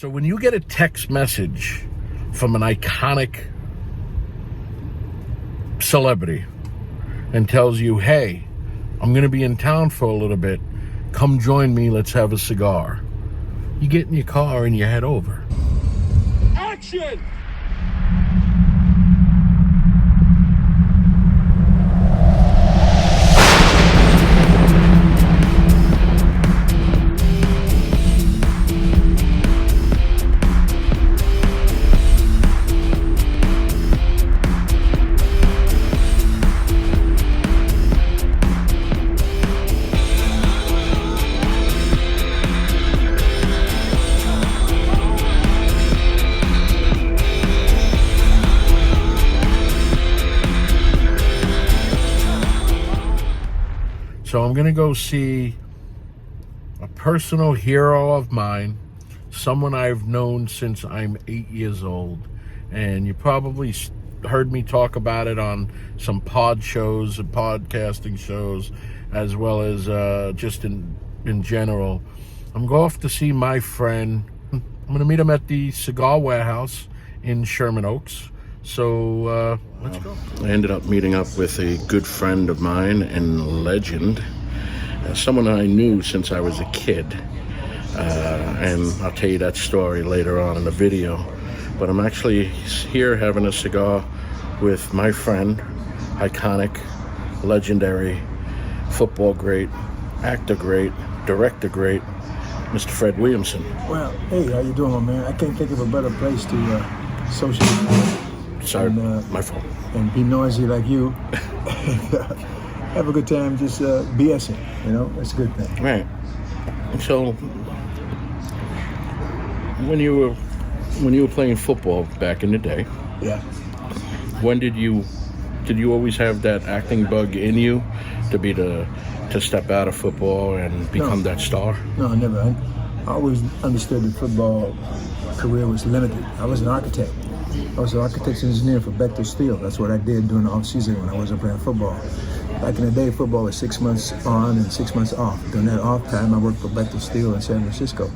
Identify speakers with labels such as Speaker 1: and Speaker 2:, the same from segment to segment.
Speaker 1: So when you get a text message from an iconic celebrity and tells you, hey, I'm going to be in town for a little bit, come join me, let's have a cigar. You get in your car and you head over.
Speaker 2: Action!
Speaker 1: So I'm going to go see a personal hero of mine, someone I've known since I'm 8 years old. And you probably heard me talk about it on some pod shows and podcasting shows, as well as just in general. I'm going off to see my friend. I'm going to meet him at the Cigar Warehouse in Sherman Oaks. So let's go. I ended up meeting up with a good friend of mine and legend, someone I knew since I was a kid, and I'll tell you that story later on in the video. But I'm actually here having a cigar with my friend, iconic, legendary, football great, actor great, director great, Mr. Fred Williamson.
Speaker 3: Well, hey, how you doing, my man? I can't think of a better place to socialize.
Speaker 1: Sorry, my fault.
Speaker 3: And be noisy like you. Have a good time, just BSing, you know? That's a good thing.
Speaker 1: Right. So, when you were playing football back in the day,
Speaker 3: yeah.
Speaker 1: When did you always have that acting bug in you to step out of football and become that star?
Speaker 3: No, never. I always understood that football career was limited. I was an architect. I was an architect's engineer for Bechtel Steel. That's what I did during the off-season when I wasn't playing football. Back in the day, football was 6 months on and 6 months off. During that off time, I worked for Bechtel Steel in San Francisco.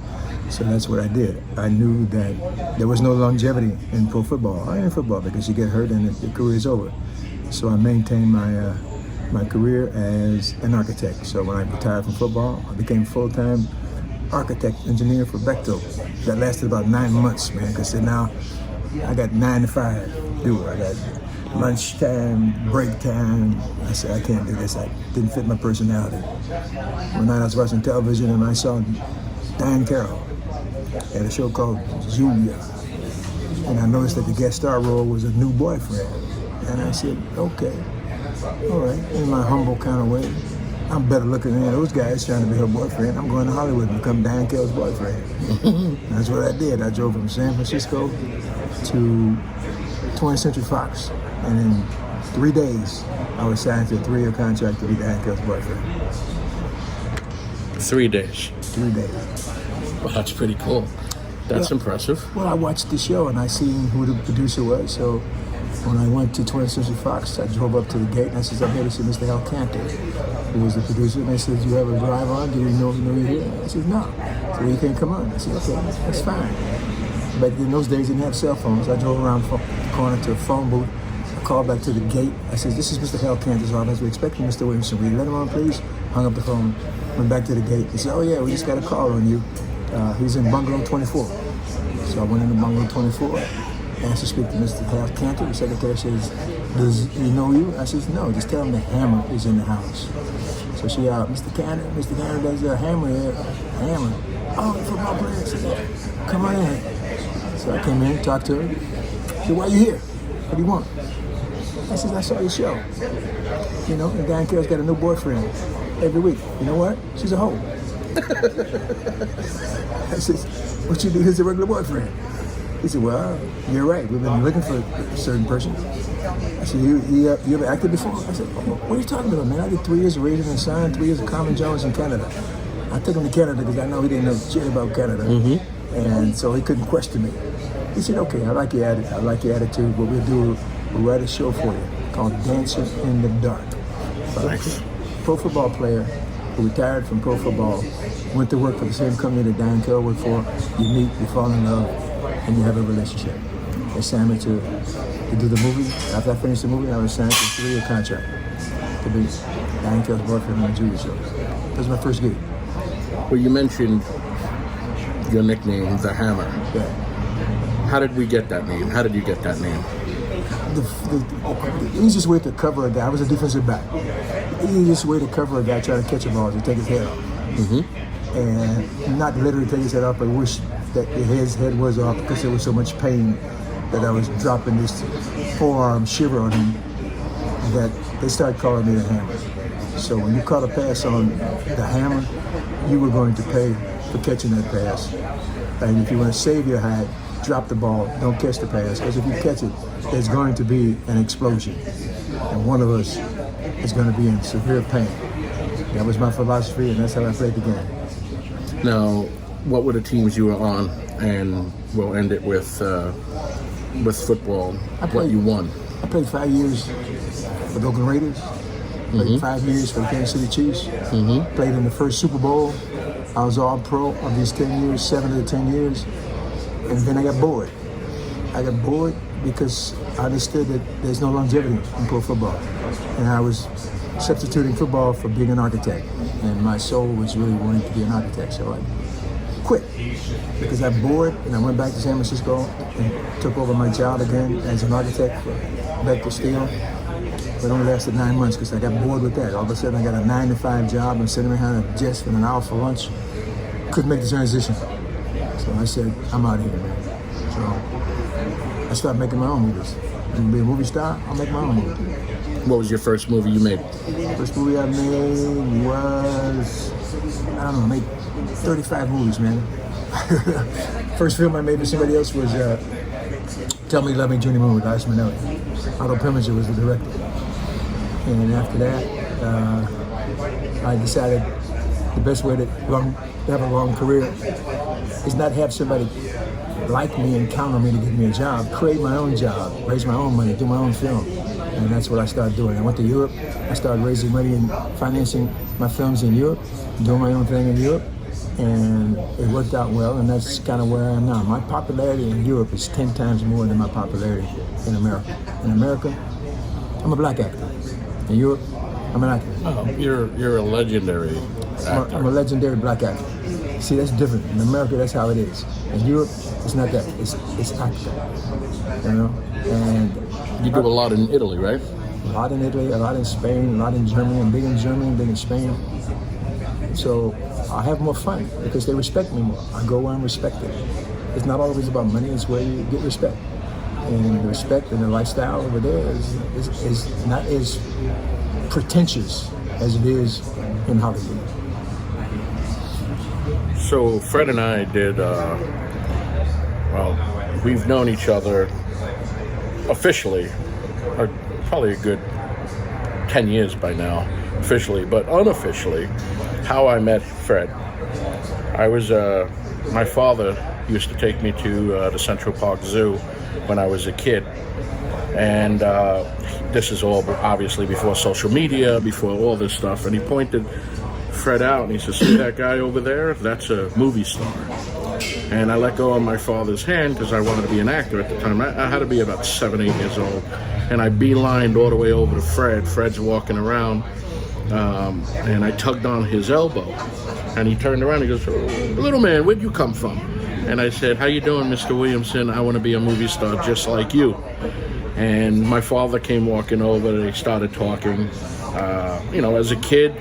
Speaker 3: So that's what I did. I knew that there was no longevity in pro football, or in football, because you get hurt and your career is over. So I maintained my career as an architect. So when I retired from football, I became full-time architect engineer for Bechtel. That lasted about 9 months, man, because now I got 9 to 5 do. I got lunchtime, break time. I said, I can't do this. I didn't fit my personality. One night I was watching television and I saw Diane Carroll at a show called Julia. And I noticed that the guest star role was a new boyfriend. And I said, okay, all right, in my humble kind of way. I'm better looking than those guys trying to be her boyfriend. I'm going to Hollywood and become Diane Carroll's boyfriend. That's what I did. I drove from San Francisco to 20th Century Fox. And in 3 days, I was signed to a 3-year contract to be Diane Carroll's boyfriend.
Speaker 1: 3 days?
Speaker 3: 3 days.
Speaker 1: Well, that's pretty cool. That's impressive.
Speaker 3: Well, I watched the show and I seen who the producer was. So when I went to 20th Century Fox, I drove up to the gate and I said, I'm here to see Mr. Hal Cantor, who was the producer. And they said, do you have a drive on? Do you know you're here? I said, no. So you can't come on. I said, okay, that's fine. But in those days, they didn't have cell phones. I drove around the corner to a phone booth. I called back to the gate. I said, this is Mr. Hal Cantor's office. We're expecting Mr. Williamson. Will you let him on, please? Hung up the phone, went back to the gate. He said, oh yeah, we just got a call on you. He's in bungalow 24. So I went into bungalow 24, asked to speak to Mr. Hal Cantor. The secretary says, does he know you? I says, no, just tell him the hammer is in the house. So she Mr. Cantor does a hammer here. Hammer. Oh, the football player. I said, yeah, come on in. So I came in, talked to her. She said, why are you here? What do you want? I said, I saw your show. You know, and Diane Carroll's got a new boyfriend every week. You know what? She's a hoe. I said, what you do is a regular boyfriend. He said, well, you're right. We've been looking for a certain person. I said, you ever acted before? I said, what are you talking about, man? I did 3 years of Raising and Son, 3 years of Common Jones in Canada. I took him to Canada because I know he didn't know shit about Canada. Mm-hmm. And so he couldn't question me. He said, okay, I like your attitude. What we'll do, we'll write a show for you called Dancing in the Dark.
Speaker 1: Nice.
Speaker 3: Pro football player who retired from pro football, went to work for the same company that Diane Kell worked for. You meet, you fall in love, and you have a relationship. They signed me to do the movie. After I finished the movie, I was signed to a 3-year contract to be Diane Kell's boyfriend on the Judy Show. That was my first gig.
Speaker 1: Well, you mentioned your nickname, The Hammer.
Speaker 3: Yeah.
Speaker 1: How did we get that name? How did you get that name?
Speaker 3: The easiest way to cover a guy, I was a defensive back. The easiest way to cover a guy trying to catch a ball is to take his head off.
Speaker 1: Mm-hmm.
Speaker 3: And not literally take his head off, but wish that his head was off because there was so much pain that I was dropping this forearm shiver on him that they started calling me the Hammer. So when you caught a pass on the Hammer, you were going to pay for catching that pass. And if you want to save your hide, drop the ball, don't catch the pass, because if you catch it, there's going to be an explosion. And one of us is going to be in severe pain. That was my philosophy, and that's how I played the game.
Speaker 1: Now, what were the teams you were on? And we'll end it with football, what you won.
Speaker 3: I played 5 years for the Oakland Raiders. Played 5 years for the Kansas City Chiefs. Played in the first Super Bowl. I was all pro of these 10 years, 7 of the 10 years. And then I got bored. I got bored because I understood that there's no longevity in pro football. And I was substituting football for being an architect. And my soul was really wanting to be an architect. So I quit because I bored, and I went back to San Francisco and took over my job again as an architect for Bechtel Steel. But it only lasted 9 months because I got bored with that. All of a sudden I got a 9-to-5 job and sitting behind a desk for an hour for lunch. Couldn't make the transition. So I said, I'm out of here, man. So I started making my own movies. And to be a movie star, I'll make my own movie.
Speaker 1: What was your first movie you made?
Speaker 3: First movie I made was, I don't know, I made 35 movies, man. First film I made for somebody else was Tell Me Love Me Junior Moon with Liza Minnelli. Otto Preminger was the director. And after that, I decided the best way to have a long career is not have somebody like me and count on me to give me a job. Create my own job, raise my own money, do my own film. And that's what I started doing. I went to Europe. I started raising money and financing my films in Europe, doing my own thing in Europe. And it worked out well, and that's kind of where I am now. My popularity in Europe is 10 times more than my popularity in America. In America, I'm a black actor. In Europe, I'm an actor.
Speaker 1: Oh, you're a legendary actor.
Speaker 3: I'm a legendary black actor. See, that's different. In America, that's how it is. In Europe, it's not that. It's actor. You know? And
Speaker 1: you do a lot in Italy, right?
Speaker 3: A lot in Italy, a lot in Spain, a lot in Germany. I'm big in Germany, I'm big in Spain. So I have more fun because they respect me more. I go where I'm respected. It's not always about money, it's where you get respect. And the respect and the lifestyle over there is not as pretentious as it is in Hollywood.
Speaker 1: So Fred and I did, we've known each other officially, probably a good 10 years by now, officially, but unofficially, how I met Fred. I was, my father used to take me to the Central Park Zoo when I was a kid. And this is all obviously before social media, before all this stuff. And he pointed Fred out and he said, see that guy over there? That's a movie star. And I let go of my father's hand because I wanted to be an actor at the time. I had to be about 7, 8 years old. And I beelined all the way over to Fred. Fred's walking around. And I tugged on his elbow. And he turned around and he goes, little man, where'd you come from? And I said, how you doing, Mr. Williamson? I want to be a movie star just like you. And my father came walking over and they started talking. As a kid,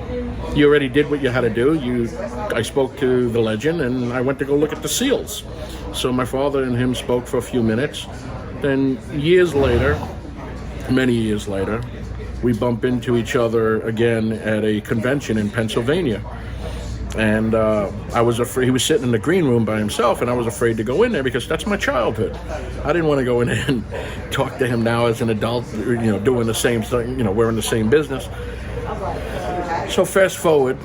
Speaker 1: you already did what you had to do. I spoke to the legend and I went to go look at the seals. So my father and him spoke for a few minutes. Then years later, many years later, we bump into each other again at a convention in Pennsylvania. And I was afraid. He was sitting in the green room by himself, and I was afraid to go in there because that's my childhood. I didn't want to go in there and talk to him now as an adult, doing the same thing, we're in the same business. So fast forward,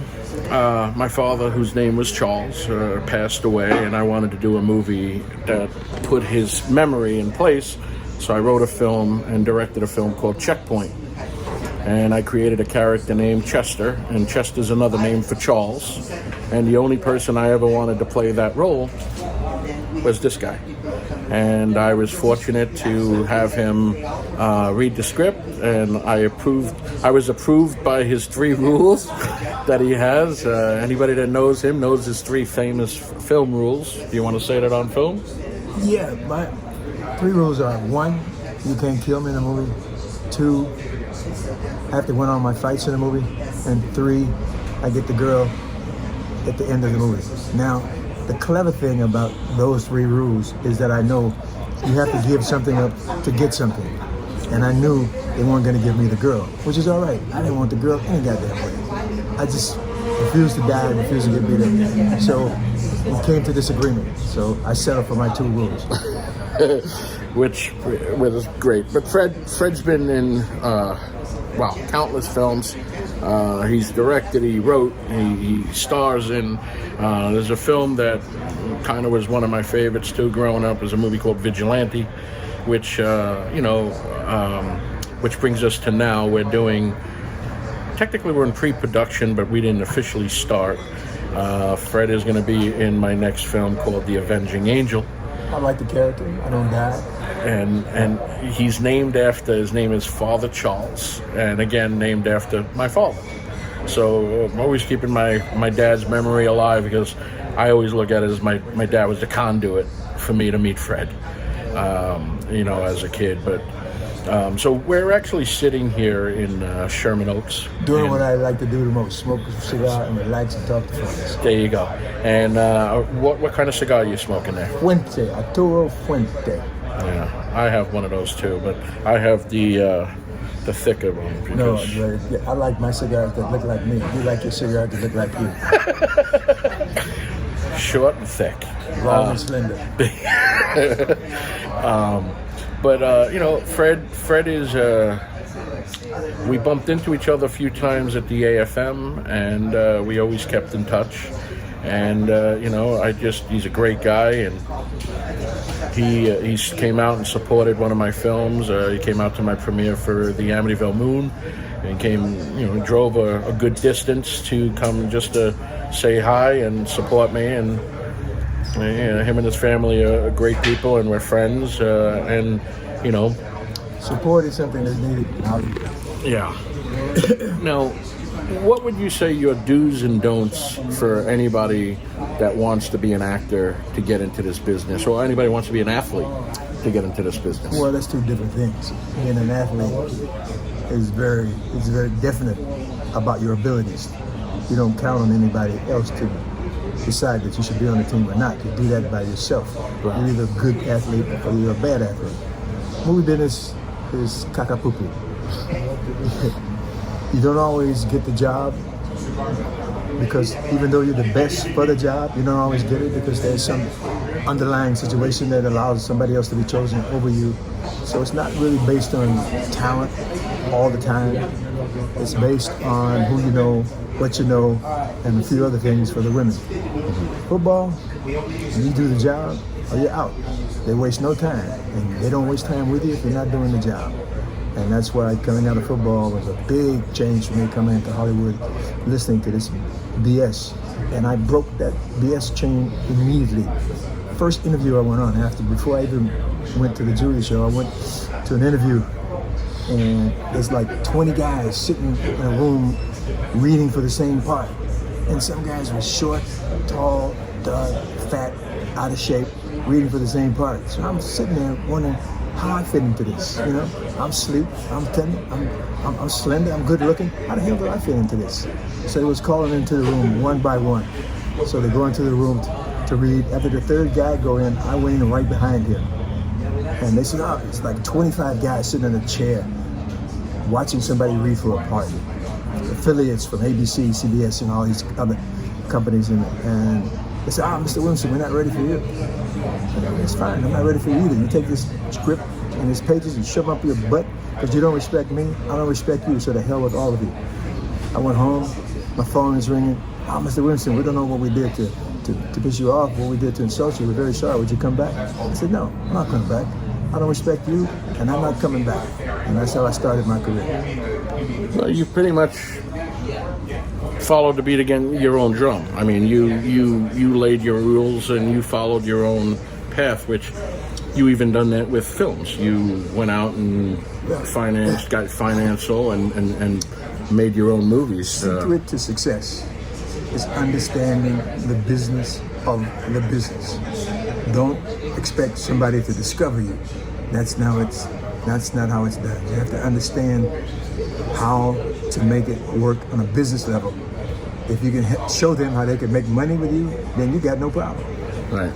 Speaker 1: my father, whose name was Charles, passed away, and I wanted to do a movie that put his memory in place. So I wrote a film and directed a film called Checkpoint. and I created a character named Chester, and Chester's another name for Charles. And the only person I ever wanted to play that role was this guy. And I was fortunate to have him read the script, and I was approved by his 3 rules that he has. Anybody that knows him knows his 3 famous film rules. Do you want to say that on film?
Speaker 3: Yeah, my 3 rules are: 1, you can't kill me in a movie; 2, I have to win all my fights in the movie; and 3, I get the girl at the end of the movie. Now, the clever thing about those 3 rules is that I know you have to give something up to get something. And I knew they weren't going to give me the girl, which is all right. I didn't want the girl any goddamn way. I just refused to die, refused to get beat up. So we came to this agreement. So I settled for my 2 rules.
Speaker 1: Which was great. But Fred's been in, countless films. He's directed, he wrote, he stars in. There's a film that kind of was one of my favorites too growing up. It was a movie called Vigilante, which, which brings us to now. Technically we're in pre-production, but we didn't officially start. Fred is going to be in my next film called The Avenging Angel.
Speaker 3: I like the character. I don't die.
Speaker 1: And he's named after, his name is Father Charles, and again named after my father. So I'm always keeping my dad's memory alive, because I always look at it as my dad was the conduit for me to meet Fred, as a kid. But so we're actually sitting here in Sherman Oaks.
Speaker 3: Doing what I like to do the most: smoke a cigar and relax and talk to friends.
Speaker 1: There you go. And what kind of cigar are you smoking there?
Speaker 3: Fuente, Arturo Fuente.
Speaker 1: Yeah, I have one of those too, but I have the thicker one.
Speaker 3: No, I like my cigars that look like me. You like your cigars that look like you.
Speaker 1: Short and thick.
Speaker 3: Long and slender.
Speaker 1: But Fred is. We bumped into each other a few times at the AFM, and we always kept in touch. And he's a great guy, and he came out and supported one of my films. He came out to my premiere for the Amityville Moon, and drove a good distance to come just to say hi and support me. And him and his family are great people, and we're friends.
Speaker 3: Support is something that's needed.
Speaker 1: Yeah. Now, what would you say your do's and don'ts for anybody that wants to be an actor to get into this business, or anybody who wants to be an athlete to get into this business?
Speaker 3: Well, that's 2 different things. Being an athlete is very definite about your abilities. You don't count on anybody else to decide that you should be on the team or not. You do that by yourself. Right. You're either a good athlete or you're a bad athlete. Movie business is kakapupu. You don't always get the job, because even though you're the best for the job, you don't always get it because there's some underlying situation that allows somebody else to be chosen over you. So it's not really based on talent all the time. It's based on who you know, what you know, and a few other things for the women. Football, you do the job or you're out. They waste no time, and they don't waste time with you if you're not doing the job. And that's why coming out of football was a big change for me, coming into Hollywood, listening to this BS. And I broke that BS chain immediately. First interview I went on before I even went to the Julia show, I went to an interview, and there's like 20 guys sitting in a room reading for the same part. And some guys were short, tall, dark, fat, out of shape, reading for the same part. So I'm sitting there wondering how I fit into this. I'm sleek, I'm tender, I'm slender, I'm good looking. How the hell do I fit into this? So they was calling into the room one by one. So they go into the room to read. After the 3rd guy go in, I went in right behind him. And they said, it's like 25 guys sitting in a chair watching somebody read for a part. Affiliates from ABC, CBS, and all these other companies. And they said, Mr. Williamson, we're not ready for you. It's fine, I'm not ready for you either. You take this script and these pages and shove them up your butt because you don't respect me, I don't respect you, so the hell with all of you. I went home, my phone is ringing. Mr. Williamson, we don't know what we did to piss you off, what we did to insult you. We're very sorry. Would you come back? I said, no, I'm not coming back. I don't respect you, and I'm not coming back. And that's how I started my career.
Speaker 1: Well, you pretty much followed the beat again, your own drum. I mean, you laid your rules and you followed your own path, which you even done that with films. You went out and got financial and made your own movies.
Speaker 3: Secret to success is understanding the business of the business. Don't expect somebody to discover you. That's not how it's done. You have to understand how to make it work on a business level. If you can show them how they can make money with you, then you got no problem.
Speaker 1: Right.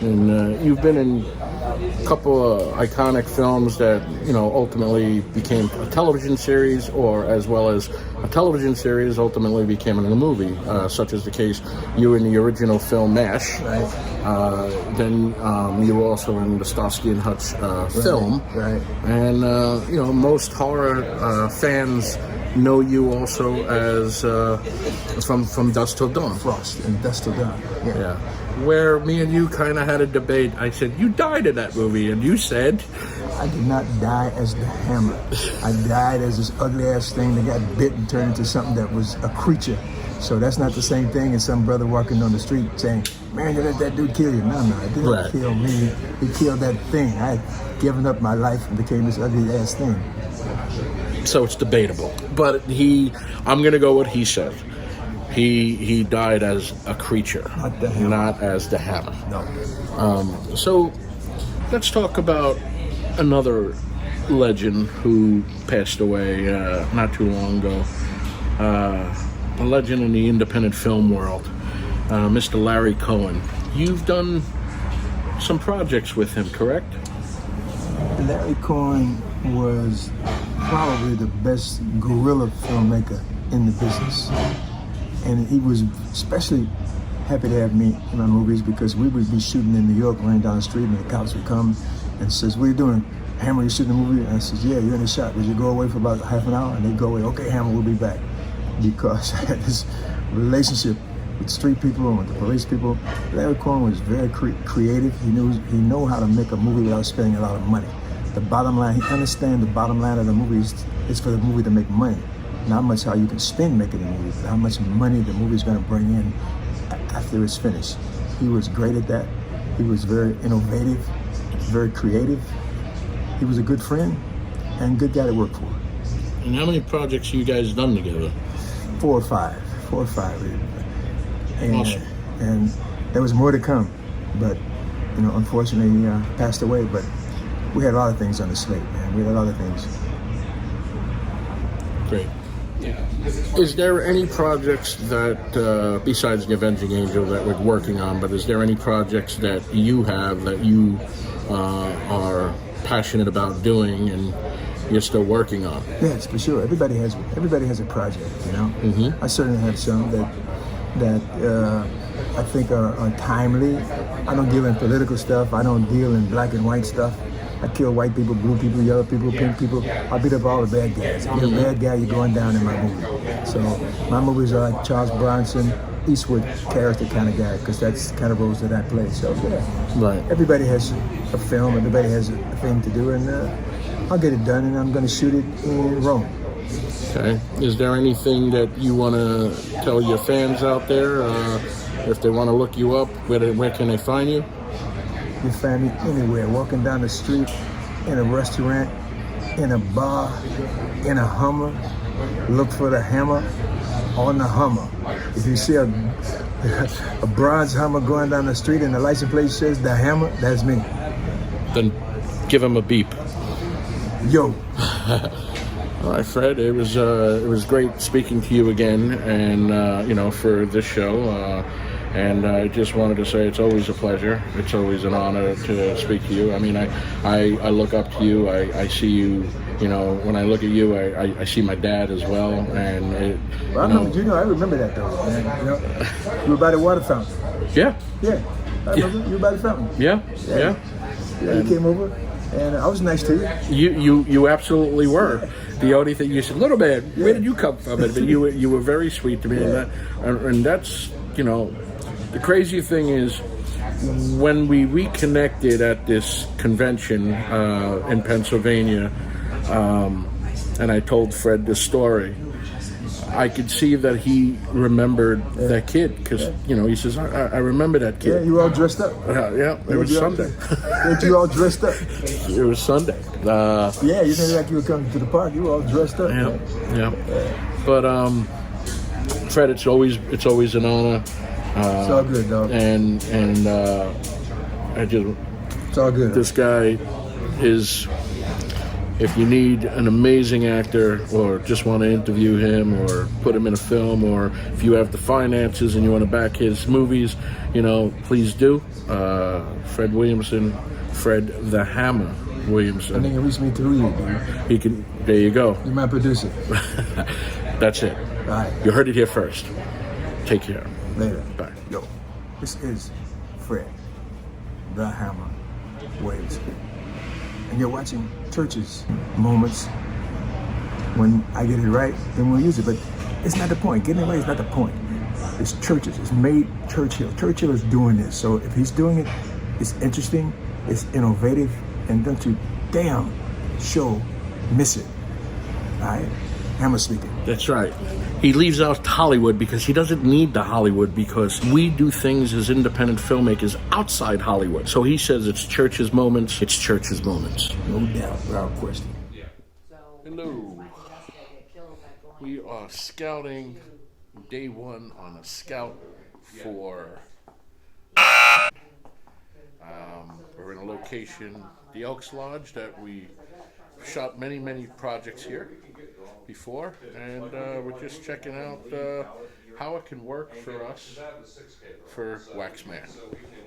Speaker 1: And you've been in a couple of iconic films that, ultimately became a television series, or as well as a television series ultimately became a movie, such as the case you were in the original film MASH.
Speaker 3: Right.
Speaker 1: Then you were also in the Starsky&Hutch film.
Speaker 3: Right.
Speaker 1: And, most horror fans know you also as from Dusk Till Dawn.
Speaker 3: Frost and Dusk Till Dawn.
Speaker 1: Yeah. Where me and you kind of had a debate. I said, you died in that movie, and you said...
Speaker 3: I did not die as the Hammer. I died as this ugly-ass thing that got bit and turned into something that was a creature. So that's not the same thing as some brother walking on the street saying, man, you let that dude kill you. No, it didn't kill me. He killed that thing. I had given up my life and became this ugly-ass thing.
Speaker 1: So it's debatable. But I'm going to go with he said. He died as a creature, not as the Hammer.
Speaker 3: No.
Speaker 1: So let's talk about another legend who passed away not too long ago. A legend in the independent film world, Mr. Larry Cohen. You've done some projects with him, correct?
Speaker 3: Larry Cohen was probably the best guerrilla filmmaker in the business. And he was especially happy to have me in my movies because we would be shooting in New York, running down the street, and the cops would come and says, what are you doing? Hammer, you shooting a movie? And I says, yeah, you're in the shot. Would you go away for about half an hour? And they'd go away, okay, Hammer, we'll be back. Because I had this relationship with street people and with the police people. Larry Cohen was very creative. He knew how to make a movie without spending a lot of money. The bottom line, he understands the bottom line of the movie is for the movie to make money. Not much how you can spend making a movie, but how much money the movie's going to bring in after it's finished. He was great at that. He was very innovative, very creative. He was a good friend and good guy to work for.
Speaker 1: And how many projects you guys done together?
Speaker 3: 4 or 5. And,
Speaker 1: awesome.
Speaker 3: And there was more to come, but unfortunately he passed away. But we had a lot of things on the slate, man. We had a lot of things.
Speaker 1: Great. Is there any projects that, besides the Avenging Angel that we're working on, but is there any projects that you have that you are passionate about doing and you're still working on?
Speaker 3: Yes, for sure. Everybody has a project, Mm-hmm. I certainly have some that I think are timely. I don't deal in political stuff. I don't deal in black and white stuff. I kill white people, blue people, yellow people, pink people. I beat up all the bad guys. If you're a bad guy, you're going down in my movie. So my movies are like Charles Bronson, Eastwood character kind of guy, because that's the kind of roles that I play. So yeah,
Speaker 1: right.
Speaker 3: Everybody has a film, everybody has a thing to do, and I'll get it done, and I'm going to shoot it in Rome.
Speaker 1: Okay. Is there anything that you want to tell your fans out there? If they want to look you up, where can they find you?
Speaker 3: You find me anywhere, walking down the street, in a restaurant, in a bar, in a Hummer. Look for the Hammer on the Hummer. If you see a bronze Hummer going down the street and the license plate says the Hammer, that's me.
Speaker 1: Then give him a beep.
Speaker 3: Yo.
Speaker 1: All right, Fred. It was great speaking to you again, and for this show. And I just wanted to say it's always a pleasure. It's always an honor to speak to you. I mean, I look up to you. I see you. When I look at you, I see my dad as well. And
Speaker 3: I remember that though. Man. You were by the water fountain.
Speaker 1: Yeah.
Speaker 3: Yeah. I remember you were by the fountain.
Speaker 1: Yeah.
Speaker 3: You came over, and I was nice to you.
Speaker 1: You absolutely were. The only thing you said, little man, where did you come from? But you were very sweet to me, and that's the crazy thing is, when we reconnected at this convention in Pennsylvania, and I told Fred this story, I could see that he remembered that kid because, you know, he says, I remember that kid.
Speaker 3: Yeah, you were all dressed up.
Speaker 1: Yeah, it was Sunday.
Speaker 3: Weren't you all dressed up?
Speaker 1: It was Sunday.
Speaker 3: Yeah, you didn't like you were coming to the park. You were all dressed up.
Speaker 1: Yeah. But Fred, it's always an honor.
Speaker 3: It's all good, dog.
Speaker 1: And I just,
Speaker 3: It's all good.
Speaker 1: this guy is, if you need an amazing actor or just want to interview him or put him in a film, or if you have the finances and you want to back his movies, you know, please do. Fred Williamson, Fred the Hammer Williamson.
Speaker 3: And then you reach me through you, dude.
Speaker 1: He can, there you go.
Speaker 3: You're my producer.
Speaker 1: That's it.
Speaker 3: All right.
Speaker 1: You heard it here first. Take care.
Speaker 3: Later.
Speaker 1: Bye.
Speaker 3: Yo, this is Fred the Hammer Williamson. And you're watching Church's moments. When I get it right, then we'll use it. But it's not the point. Getting it right is not the point. It's Church's. It's made Churchill. Churchill is doing this. So if he's doing it, it's interesting, it's innovative, and don't you damn miss it. All right? Hammer speaking.
Speaker 1: That's right. He leaves out Hollywood because he doesn't need the Hollywood, because we do things as independent filmmakers outside Hollywood. So he says it's Church's moments. It's Church's moments.
Speaker 3: No doubt, without question.
Speaker 1: Hello. We are scouting day one on a scout for. We're in a location, the Elks Lodge, that we shot many projects here before, and we're just checking out how it can work for us for Waxman.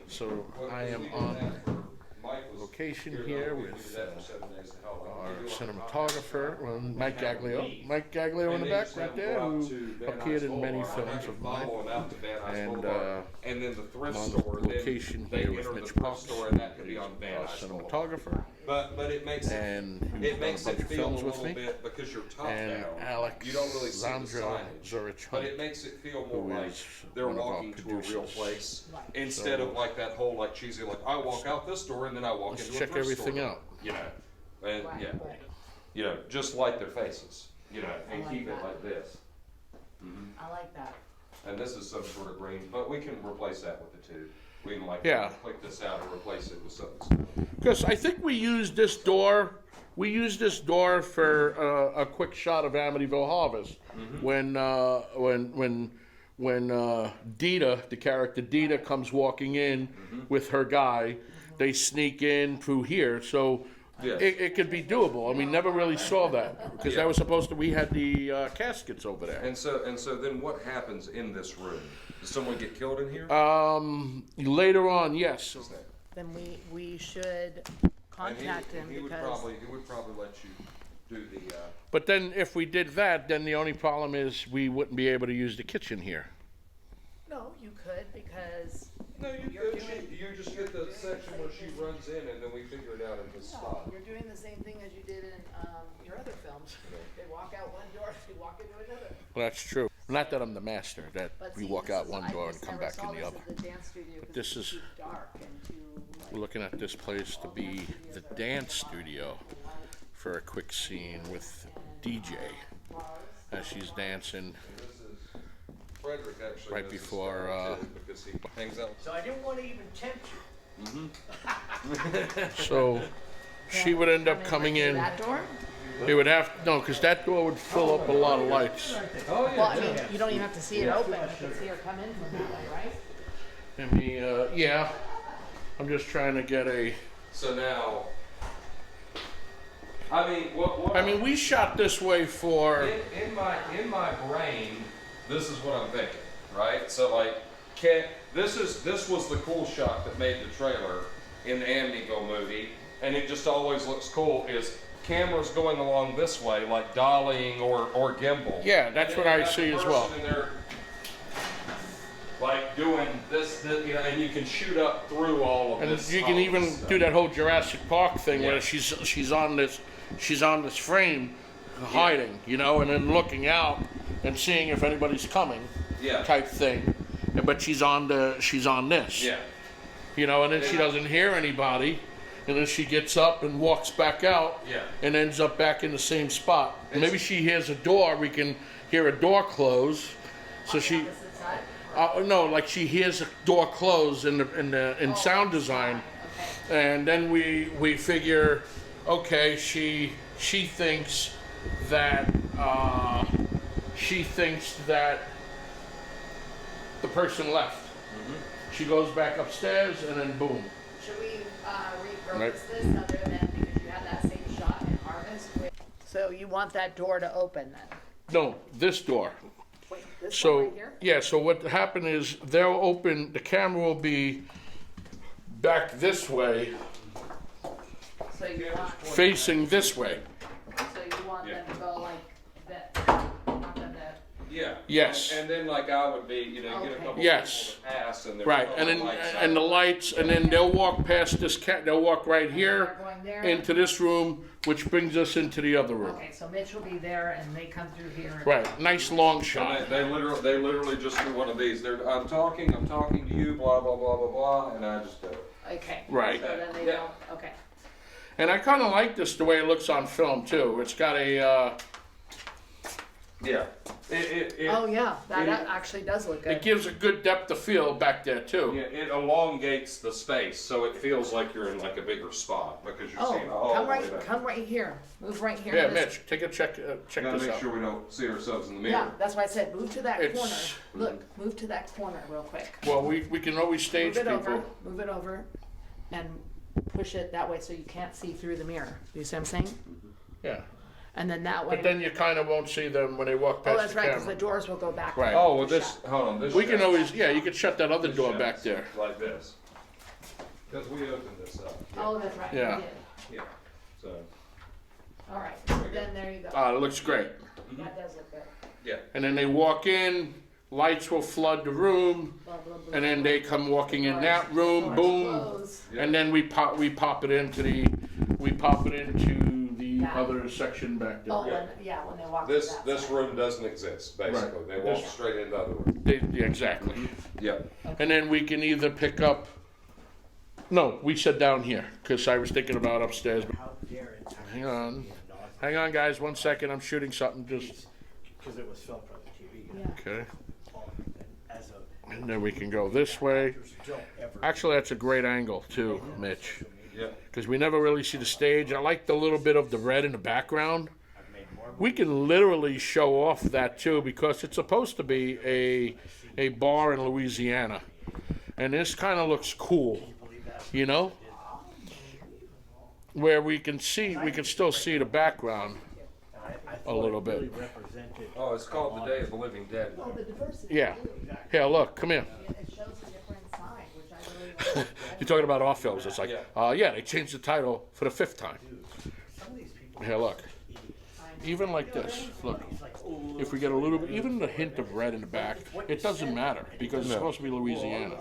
Speaker 1: So I am on location here with our cinematographer, Mike Gaglio. Mike Gaglio in the back right there, who appeared in many films of mine. And
Speaker 4: then the thrift
Speaker 1: on
Speaker 4: store,
Speaker 1: location
Speaker 4: then
Speaker 1: here
Speaker 4: they
Speaker 1: with
Speaker 4: enter
Speaker 1: Mitch
Speaker 4: the
Speaker 1: Pox,
Speaker 4: thrift store, and that could be on Van
Speaker 1: our
Speaker 4: Nuys
Speaker 1: cinematographer.
Speaker 4: But it makes
Speaker 1: And
Speaker 4: it
Speaker 1: who's
Speaker 4: makes
Speaker 1: done a
Speaker 4: it
Speaker 1: bunch of
Speaker 4: feel a
Speaker 1: films with
Speaker 4: little
Speaker 1: me.
Speaker 4: bit, because you're top
Speaker 1: And
Speaker 4: down.
Speaker 1: Alex
Speaker 4: You don't really see the
Speaker 1: Zandra
Speaker 4: signage,
Speaker 1: Zurich
Speaker 4: but
Speaker 1: Hunt,
Speaker 4: it makes it feel
Speaker 1: who
Speaker 4: more like
Speaker 1: is
Speaker 4: they're
Speaker 1: one of our
Speaker 4: walking to a real
Speaker 1: producers.
Speaker 4: place instead of like that whole like cheesy like I walk out this door and then I walk
Speaker 1: Let's
Speaker 4: into
Speaker 1: check
Speaker 4: a thrift
Speaker 1: everything
Speaker 4: store.
Speaker 1: out.
Speaker 4: You know, and you know, just like their faces, you know, and
Speaker 5: like
Speaker 4: keep it
Speaker 5: that.
Speaker 4: like this.
Speaker 5: I like that.
Speaker 4: And this is some sort of green, but we can replace that with the tube. We can like click this out and replace it with something.
Speaker 1: Because I think we used this door. We used this door for a quick shot of Amityville Harvest when Dita, the character Dita, comes walking in with her guy. They sneak in through here, so
Speaker 4: Yes.
Speaker 1: it could be doable. And we never really saw that because that was supposed to. We had the caskets over there.
Speaker 4: And so then what happens in this room? Does someone get killed in here?
Speaker 1: Later on, yes.
Speaker 5: Then we should
Speaker 4: And
Speaker 5: contact him
Speaker 4: he would
Speaker 5: because
Speaker 4: probably let you do the.
Speaker 1: But then if we did that, then the only problem is we wouldn't be able to use the kitchen here.
Speaker 5: no, you could because
Speaker 4: No,
Speaker 5: You're doing-
Speaker 4: you just get the section where she runs in, and then we figure it out in his spot.
Speaker 5: you're doing the same thing as you did in your other films. They walk out one door, they walk into another.
Speaker 1: Well, that's true. Not that I'm the master, that
Speaker 5: But
Speaker 1: we
Speaker 5: see,
Speaker 1: walk
Speaker 5: this
Speaker 1: out
Speaker 5: is-
Speaker 1: one
Speaker 5: I
Speaker 1: door
Speaker 5: just
Speaker 1: and come
Speaker 5: never
Speaker 1: back
Speaker 5: saw
Speaker 1: in the
Speaker 5: this
Speaker 1: other.
Speaker 5: at the dance studio 'cause
Speaker 1: this
Speaker 5: it's
Speaker 1: is-
Speaker 5: too dark and too
Speaker 1: We're looking at this place to be the dance studio for a quick scene with DJ as she's dancing.
Speaker 4: Frederick actually
Speaker 1: Right
Speaker 4: knows his
Speaker 1: before,
Speaker 4: style, too, because he hangs out.
Speaker 6: So I didn't want to even tempt you.
Speaker 1: So she would end up coming in.
Speaker 5: that door.
Speaker 1: It would have no, because that door would fill up a lot of lights.
Speaker 6: Oh,
Speaker 5: Well, I mean, you don't even have to see it open. You can see her come in from that way, right?
Speaker 1: I mean, yeah. I'm just trying to get a.
Speaker 4: So now, I mean, what
Speaker 1: I mean, we shot this way for.
Speaker 4: in my brain, this is what I'm thinking, right? So like, this was the cool shot that made the trailer in the Amityville movie, and it just always looks cool. Is cameras going along this way, like dollying or gimbal?
Speaker 1: Yeah, that's what I see as well.
Speaker 4: And they're like doing this, you know, and you can shoot up through all of
Speaker 1: And
Speaker 4: this.
Speaker 1: you can
Speaker 4: all of
Speaker 1: even
Speaker 4: this stuff.
Speaker 1: do that whole Jurassic Park thing
Speaker 4: Yeah.
Speaker 1: where she's on this frame, hiding, you know, and then looking out and seeing if anybody's coming,
Speaker 4: Yeah.
Speaker 1: type thing. But she's on this.
Speaker 4: Yeah.
Speaker 1: you know, and then she doesn't hear anybody, and then she gets up and walks back out,
Speaker 4: Yeah.
Speaker 1: and ends up back in the same spot. And maybe she hears a door. We can hear a door close, so she.
Speaker 5: Opposite side?
Speaker 1: No, like she hears a door close in sound design,
Speaker 5: Okay.
Speaker 1: and then we figure, okay, she thinks that the person left. She goes back upstairs, and then boom.
Speaker 5: Should we repurpose
Speaker 1: Right.
Speaker 5: this other than because you had that same shot in Artist? So you want that door to open then?
Speaker 1: No, this door.
Speaker 5: Wait, this one
Speaker 1: So
Speaker 5: right here?
Speaker 1: yeah, so what happened is they'll open. The camera will be back this way,
Speaker 5: So you want,
Speaker 1: facing this way.
Speaker 5: so you want them to go like that? You want them to,
Speaker 4: Yeah.
Speaker 1: Yes.
Speaker 4: And then like I would be, you know, get a
Speaker 5: Okay.
Speaker 4: couple
Speaker 1: Yes.
Speaker 4: people to pass and they're
Speaker 1: Right,
Speaker 4: all
Speaker 1: and then
Speaker 4: lights
Speaker 1: and the
Speaker 4: out.
Speaker 1: lights, and then they'll walk past this they'll walk right here
Speaker 5: They're going there?
Speaker 1: into this room, which brings us into the other room.
Speaker 5: Okay, so Mitch will be there and they come through here. and-
Speaker 1: Right, nice long
Speaker 4: And
Speaker 1: shot.
Speaker 4: they literally just do one of these. I'm talking to you, blah blah blah blah blah, and I just go.
Speaker 5: Okay.
Speaker 1: Right.
Speaker 5: So then they
Speaker 4: Yeah.
Speaker 5: don't, okay.
Speaker 1: And I kind of like this the way it looks on film too. It's got a
Speaker 4: Yeah. It
Speaker 5: Oh, yeah, that
Speaker 4: it-
Speaker 5: actually does look
Speaker 1: it
Speaker 5: good.
Speaker 1: gives a good depth of field back there too.
Speaker 4: yeah, it elongates the space, so it feels like you're in like a bigger spot because you're seeing
Speaker 5: Oh,
Speaker 4: all the way back.
Speaker 5: come right here. Move right here.
Speaker 1: Yeah,
Speaker 5: to this-
Speaker 1: Mitch, take a check
Speaker 4: Gotta
Speaker 1: this
Speaker 4: make
Speaker 1: out.
Speaker 4: sure we don't see ourselves in the
Speaker 5: Yeah,
Speaker 4: mirror.
Speaker 5: that's why I said move to that
Speaker 1: It's-
Speaker 5: corner. Look, move to that corner real quick.
Speaker 1: Well, we can always stage
Speaker 5: Move it
Speaker 1: people.
Speaker 5: over, move it over, and push it that way so you can't see through the mirror. You see what I'm saying?
Speaker 1: Yeah,
Speaker 5: And then that way.
Speaker 1: but then you kind of won't see them when they walk
Speaker 5: Oh,
Speaker 1: past
Speaker 5: that's
Speaker 1: the
Speaker 5: right, because the
Speaker 1: camera.
Speaker 5: doors will go back.
Speaker 1: Right.
Speaker 4: Oh, well, this hold on. This
Speaker 1: We can
Speaker 4: shuts-
Speaker 1: always, yeah, you could shut that other
Speaker 4: this
Speaker 1: door
Speaker 4: shuts
Speaker 1: back there.
Speaker 4: like this because we opened this up.
Speaker 5: Oh, that's right. you
Speaker 1: Yeah.
Speaker 5: did.
Speaker 4: Yeah. So
Speaker 5: All right, then there you go.
Speaker 1: It looks great.
Speaker 5: That does look good.
Speaker 4: yeah.
Speaker 1: And then they walk in, lights will flood the room,
Speaker 5: Blah, blah, blah.
Speaker 1: and then they come walking in that room,
Speaker 5: Doors
Speaker 1: boom,
Speaker 5: close.
Speaker 1: and then we pop it into the
Speaker 5: That.
Speaker 1: other section back there.
Speaker 5: Oh, when they walk through
Speaker 4: This
Speaker 5: that
Speaker 4: this
Speaker 5: side.
Speaker 4: room doesn't exist basically.
Speaker 1: Right.
Speaker 4: They walk
Speaker 1: This-
Speaker 4: straight into the other room.
Speaker 1: Yeah, exactly.
Speaker 4: Yeah.
Speaker 1: And then we can either pick up. No, we said down here because I was thinking about upstairs.
Speaker 7: How dare it
Speaker 1: Hang on, hang on, guys. 1 second. I'm shooting something. Just
Speaker 7: because it was filmed for the TV.
Speaker 5: Yeah.
Speaker 1: okay.
Speaker 7: As a
Speaker 1: And then we can go this way.
Speaker 7: don't ever
Speaker 1: Actually, that's a great angle too, Mitch.
Speaker 4: Yeah.
Speaker 1: Because we never really see the stage. I like the little bit of the red in the background.
Speaker 7: I've made more
Speaker 1: We can literally show off that too because it's supposed to be a bar in Louisiana, and this kind of looks cool, you know, where we can still see the background a little bit.
Speaker 7: represented.
Speaker 4: Oh, it's called the Day of the Living Dead.
Speaker 5: Oh, the diversity.
Speaker 1: Yeah. Here, look, come here.
Speaker 5: It shows a different side, which I really like.
Speaker 1: You're talking about our films. It's like,
Speaker 4: Yeah.
Speaker 1: yeah, they changed the title for the 5th time. Here, look. Even like this, look. If we get a little bit, even the hint of red in the back, it doesn't matter because it's supposed to be Louisiana.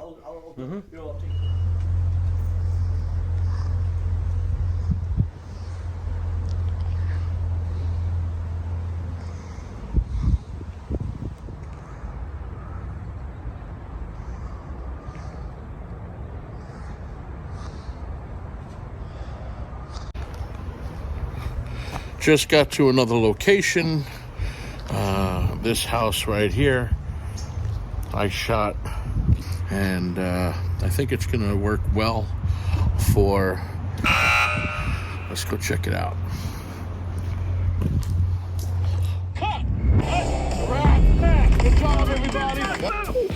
Speaker 1: Just got to another location. This house right here, I shot, and I think it's gonna work well for. Let's go check it out.
Speaker 2: Cut! Good job, everybody!